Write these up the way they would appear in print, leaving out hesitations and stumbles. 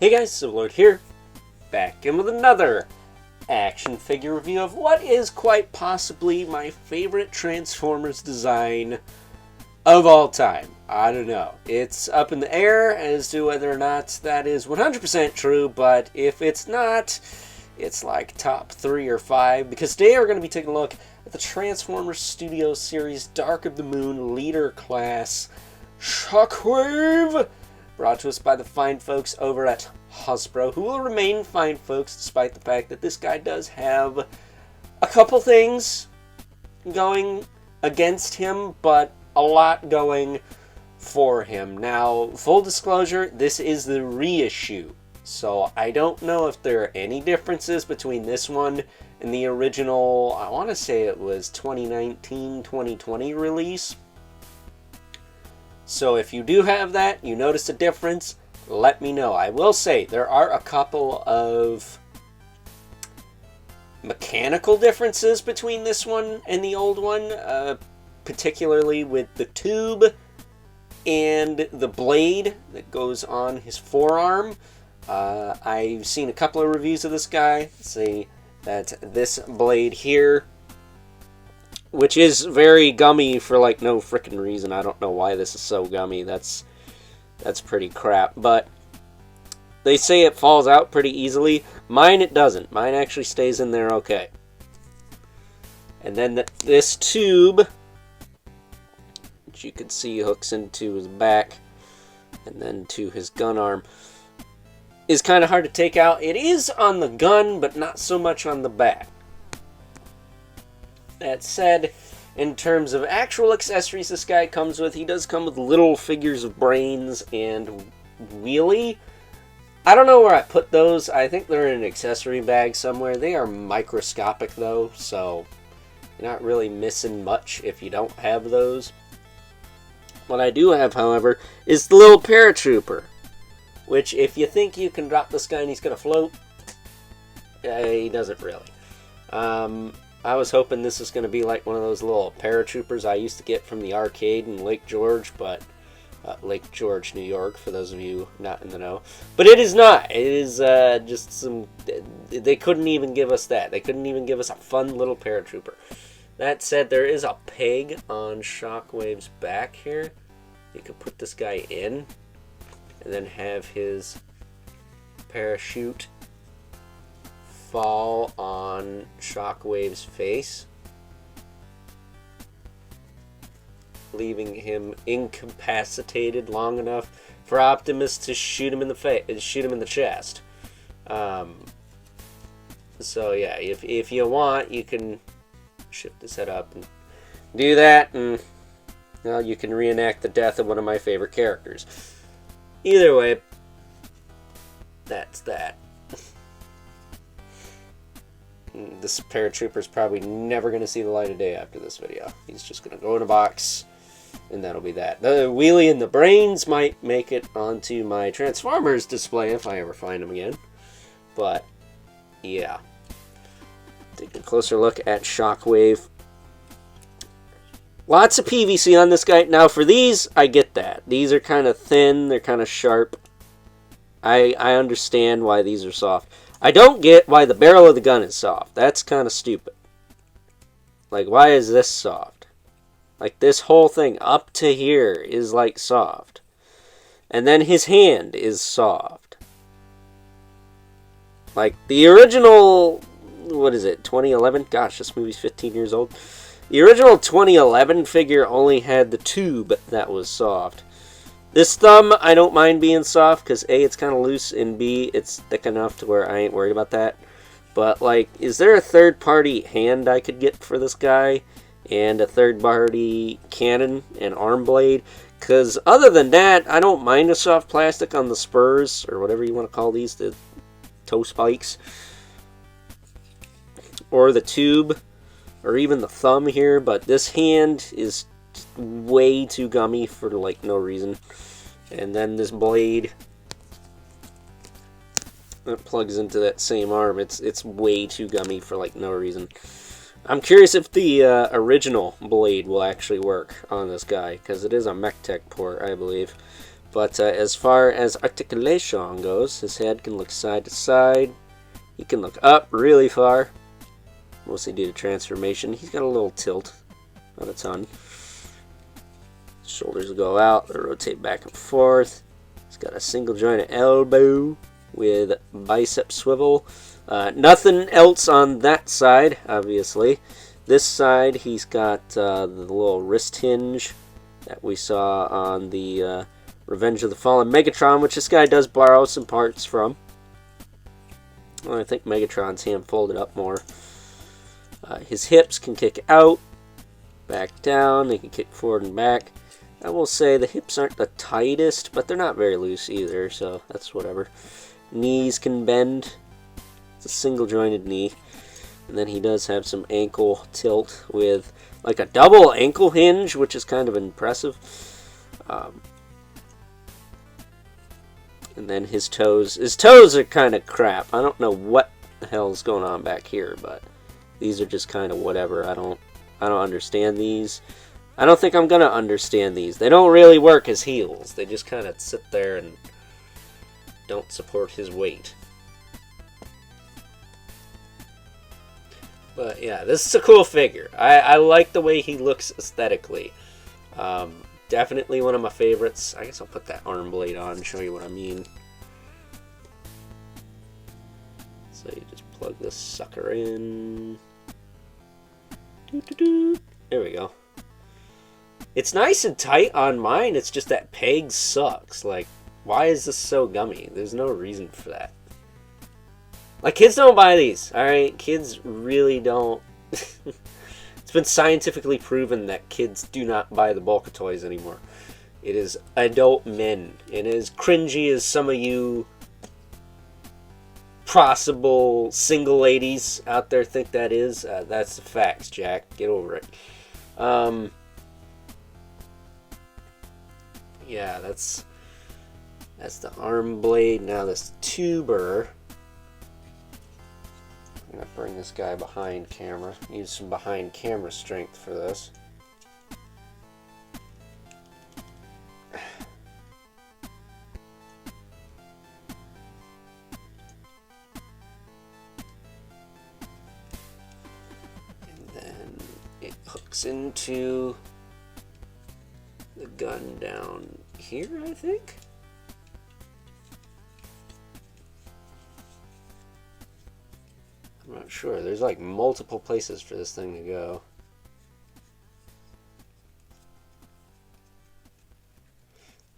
Hey guys, Civilord here, back in with another action figure review of what is quite possibly my favorite Transformers design of all time. I don't know. It's up in the air as to whether or not that is 100% true, but if it's not, it's like top 3 or 5, because today we're going to be taking a look at the Transformers Studio Series Dark of the Moon Leader Class Shockwave, brought to us by the fine folks over at Hasbro, who will remain fine folks despite the fact that this guy does have a couple things going against him, but a lot going for him. Now, full disclosure, this is the reissue, so I don't know if there are any differences between this one and the original, I want to say it was 2019-2020 release. So if you do have that, you notice a difference, let me know. I will say there are a couple of mechanical differences between this one and the old one, particularly with the tube and the blade that goes on his forearm. I've seen a couple of reviews of this guy say that this blade here, which is very gummy for like no freaking reason. I don't know why this is so gummy. That's pretty crap. But they say it falls out pretty easily. Mine it doesn't. Mine actually stays in there okay. And then this tube, which you can see hooks into his back and then to his gun arm, is kind of hard to take out. It is on the gun, but not so much on the back. That said, in terms of actual accessories this guy comes with, he does come with little figures of brains and wheelie. I don't know where I put those. I think they're in an accessory bag somewhere. They are microscopic though, so you're not really missing much if you don't have those. What I do have, however, is the little paratrooper, which if you think you can drop this guy and he's going to float, he doesn't really. I was hoping this was going to be like one of those little paratroopers I used to get from the arcade in Lake George, but Lake George, New York, for those of you not in the know. But it is not. It is just some... They couldn't even give us that. They couldn't even give us a fun little paratrooper. That said, there is a peg on Shockwave's back here. You could put this guy in and then have his parachute fall on Shockwave's face, leaving him incapacitated long enough for Optimus to shoot him in the face, shoot him in the chest. So yeah, if you want, you can shift his head up and do that, and well, you can reenact the death of one of my favorite characters. Either way, that's that. This paratrooper's probably never going to see the light of day after this video. He's just going to go in a box, and that'll be that. The wheelie and the brains might make it onto my Transformers display if I ever find them again. But, yeah. Take a closer look at Shockwave. Lots of PVC on this guy. Now, for these, I get that. These are kind of thin. They're kind of sharp. I understand why these are soft. I don't get why the barrel of the gun is soft. That's kind of stupid. Like, why is this soft? Like, this whole thing up to here is, like, soft. And then his hand is soft. Like, the original... What is it? 2011? Gosh, this movie's 15 years old. The original 2011 figure only had the tube that was soft. This thumb, I don't mind being soft, because A, it's kind of loose, and B, it's thick enough to where I ain't worried about that. But, like, is there a third-party hand I could get for this guy? And a third-party cannon and arm blade? Because other than that, I don't mind a soft plastic on the spurs, or whatever you want to call these, the toe spikes. Or the tube, or even the thumb here, but this hand is way too gummy for like no reason. And then this blade that plugs into that same arm, it's way too gummy for like no reason. I'm curious if the original blade will actually work on this guy, because it is a MechTech port, I believe. But as far as articulation goes, his head can look side to side. He can look up really far, mostly due to transformation. He's got a little tilt, not a ton. Shoulders go out, they rotate back and forth. He's got a single jointed elbow with bicep swivel. Nothing else on that side, obviously. This side, he's got the little wrist hinge that we saw on the Revenge of the Fallen Megatron, which this guy does borrow some parts from. Well, I think Megatron's hand folded up more. His hips can kick out, back down. They can kick forward and back. I will say the hips aren't the tightest, but they're not very loose either, so that's whatever. Knees can bend. It's a single jointed knee. And then he does have some ankle tilt with like a double ankle hinge, which is kind of impressive. And then his toes are kind of crap. I don't know what the hell is going on back here, but these are just kind of whatever. I don't understand these. I don't think I'm gonna understand these. They don't really work as heels. They just kind of sit there and don't support his weight. But yeah, this is a cool figure. I like the way he looks aesthetically. Definitely one of my favorites. I guess I'll put that arm blade on and show you what I mean. So you just plug this sucker in. There we go. It's nice and tight on mine. It's just that peg sucks. Like, why is this so gummy? There's no reason for that. Like, kids don't buy these, alright? Kids really don't. It's been scientifically proven that kids do not buy the bulk of toys anymore. It is adult men. And as cringy as some of you possible single ladies out there think that is, that's the facts, Jack. Get over it. Yeah, that's the arm blade. Now this tuber. I'm going to bring this guy behind camera. Use some behind camera strength for this. And then it hooks into the gun down here, I think. I'm not sure. There's like multiple places for this thing to go.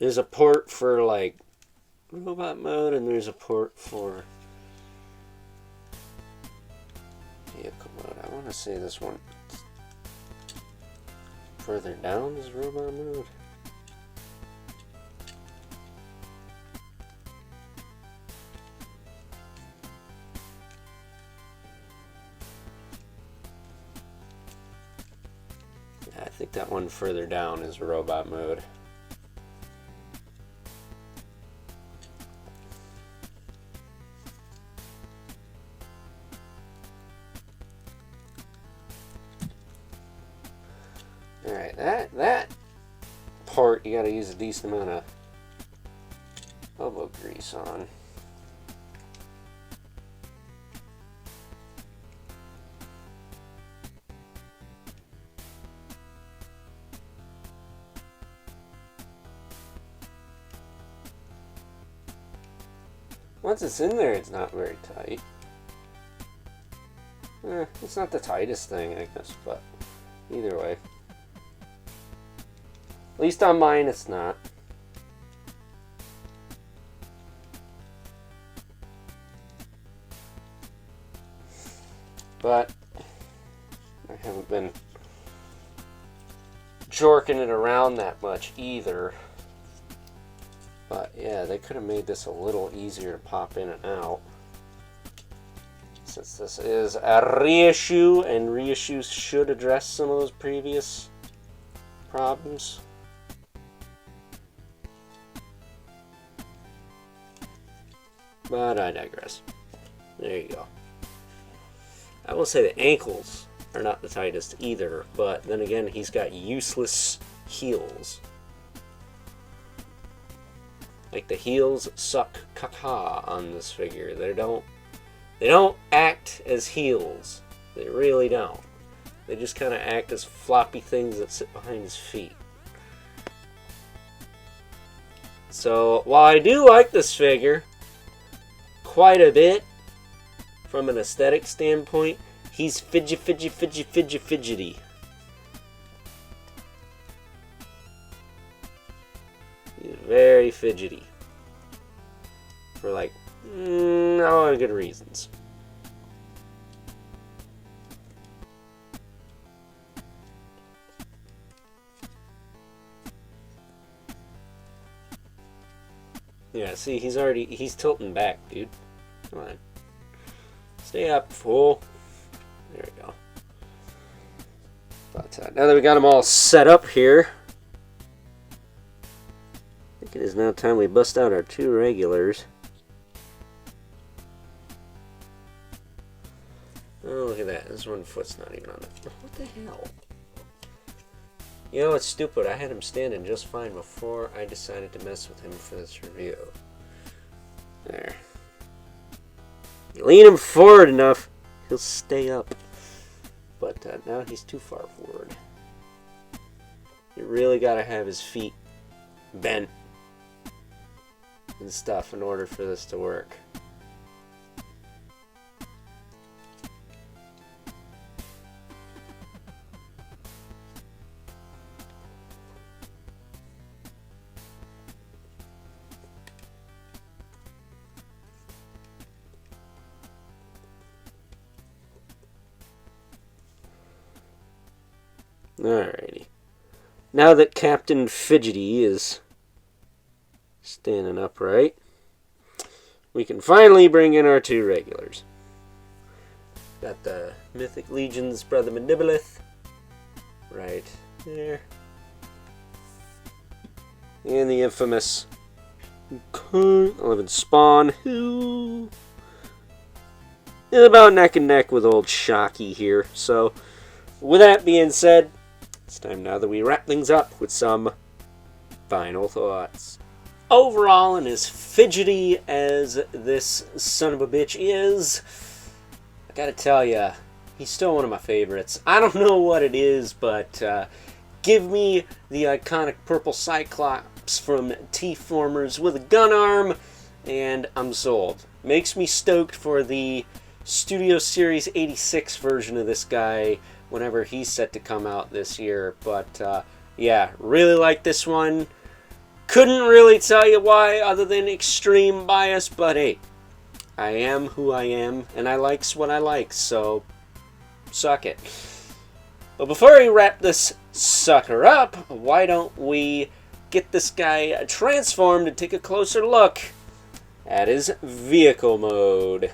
There's a port for like robot mode, and there's a port for vehicle mode. I want to say this one further down is robot mode. I think that one further down is robot mode. Alright, that part you gotta use a decent amount of elbow grease on. Once it's in there, it's not very tight. It's not the tightest thing, I guess, but either way. At least on mine, it's not. But I haven't been jorking it around that much either. But yeah, they could have made this a little easier to pop in and out. Since this is a reissue, and reissues should address some of those previous problems. But I digress. There you go. I will say the ankles are not the tightest either, but then again, he's got useless heels. Like, the heels suck caca on this figure. They don't act as heels. They really don't. They just kind of act as floppy things that sit behind his feet. So, while I do like this figure quite a bit from an aesthetic standpoint, he's fidgety. He's very fidgety. For like, not a lot of good reasons. Yeah, see, he's tilting back, dude. Come on. Stay up, fool. There we go. But now that we got them all set up here, I think it is now time we bust out our 2 regulars. Oh, look at that. This one foot's not even on it. What the hell? You know, it's stupid. I had him standing just fine before I decided to mess with him for this review. There. You lean him forward enough, he'll stay up. But now he's too far forward. You really gotta have his feet bent and stuff in order for this to work. Alrighty. Now that Captain Fidgety is standing upright, we can finally bring in our 2 regulars. Got the Mythic Legion's Brother Mandibolith right there. And the infamous 11 Spawn, who is about neck and neck with old Shocky here. So, with that being said, it's time now that we wrap things up with some final thoughts. Overall, and as fidgety as this son of a bitch is, I gotta tell ya, he's still one of my favorites. I don't know what it is, but give me the iconic purple Cyclops from T-Formers with a gun arm, and I'm sold. Makes me stoked for the Studio Series 86 version of this guy whenever he's set to come out this year. But yeah, really like this one. Couldn't really tell you why other than extreme bias, but hey, I am who I am, and I likes what I like, so suck it. But before we wrap this sucker up, why don't we get this guy transformed and take a closer look at his vehicle mode.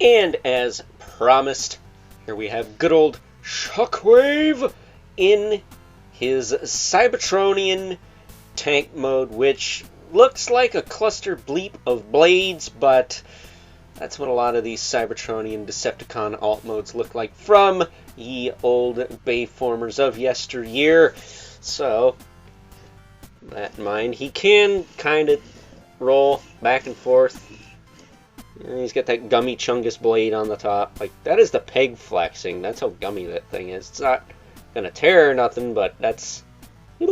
And as promised, here we have good old Shockwave in his Cybertronian tank mode, which looks like a cluster bleep of blades, but that's what a lot of these Cybertronian Decepticon alt modes look like from ye old Bayformers of yesteryear. So, that in mind, he can kind of roll back and forth. And he's got that gummy Chungus blade on the top. Like, that is the peg flexing. That's how gummy that thing is. It's not gonna tear or nothing, but that's... He's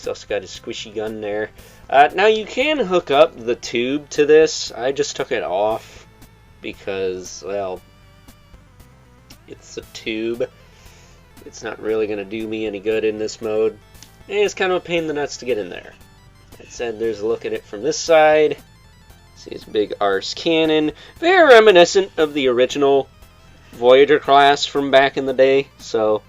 also got his squishy gun there. Now you can hook up the tube to this. I just took it off because, well, it's a tube. It's not really going to do me any good in this mode. And it's kind of a pain in the nuts to get in there. That said, there's a look at it from this side. See his big arse cannon. Very reminiscent of the original Voyager class from back in the day. So,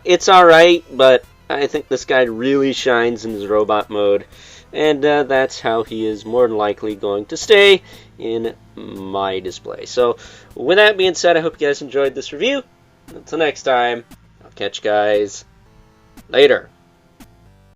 it's alright, but I think this guy really shines in his robot mode. And that's how he is more than likely going to stay in my display. So, with that being said, I hope you guys enjoyed this review. Until next time, I'll catch you guys later.